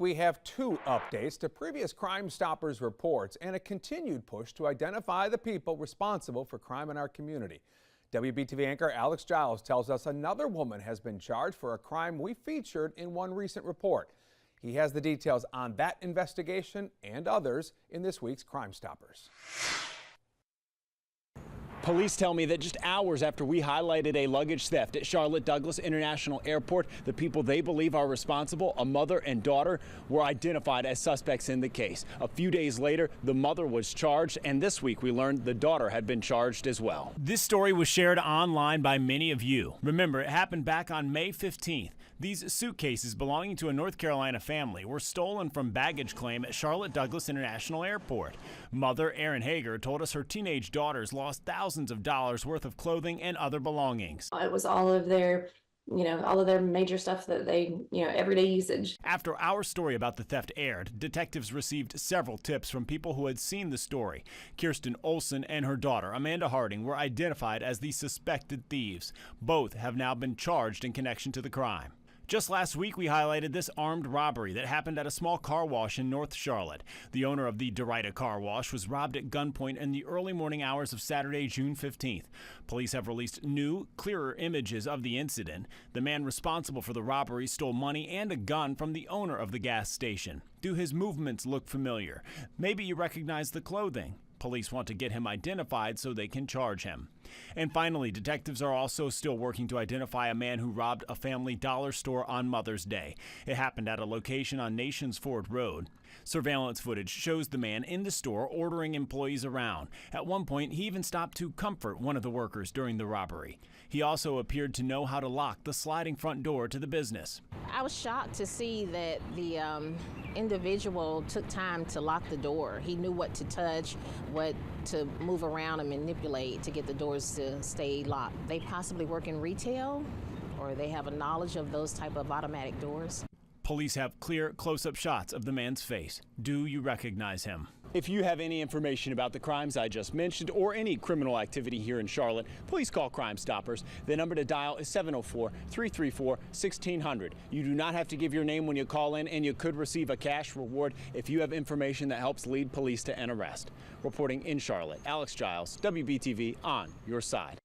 We have two updates to previous Crime Stoppers reports and a continued push to identify the people responsible for crime in our community. WBTV anchor Alex Giles tells us another woman has been charged for a crime we featured in one recent report. He has the details on that investigation and others in this week's Crime Stoppers. Police tell me that just hours after we highlighted a luggage theft at Charlotte Douglas International Airport, the people they believe are responsible, a mother and daughter, were identified as suspects in the case. A few days later, the mother was charged, and this week we learned the daughter had been charged as well. This story was shared online by many of you. Remember, it happened back on May 15th. These suitcases belonging to a North Carolina family were stolen from baggage claim at Charlotte Douglas International Airport. Mother Erin Hager told us her teenage daughters lost thousands of dollars worth of clothing and other belongings. It was all of their major stuff that they, everyday usage. After our story about the theft aired, detectives received several tips from people who had seen the story. Kirsten Olson and her daughter, Amanda Harding, were identified as the suspected thieves. Both have now been charged in connection to the crime. Just last week, we highlighted this armed robbery that happened at a small car wash in North Charlotte. The owner of the Derita car wash was robbed at gunpoint in the early morning hours of Saturday, June 15th. Police have released new, clearer images of the incident. The man responsible for the robbery stole money and a gun from the owner of the gas station. Do his movements look familiar? Maybe you recognize the clothing. Police want to get him identified so they can charge him. And finally, detectives are also still working to identify a man who robbed a family dollar store on Mother's Day. It happened at a location on Nations Ford Road. Surveillance footage shows the man in the store ordering employees around. At one point, he even stopped to comfort one of the workers during the robbery. He also appeared to know how to lock the sliding front door to the business. I was shocked to see that the individual took time to lock the door. He knew what to touch, what to move around and manipulate to get the doors to stay locked. They possibly work in retail, or they have a knowledge of those type of automatic doors. Police have clear close-up shots of the man's face. Do you recognize him? If you have any information about the crimes I just mentioned or any criminal activity here in Charlotte, please call Crime Stoppers. The number to dial is 704-334-1600. You do not have to give your name when you call in, and you could receive a cash reward if you have information that helps lead police to an arrest. Reporting in Charlotte, Alex Giles, WBTV, on your side.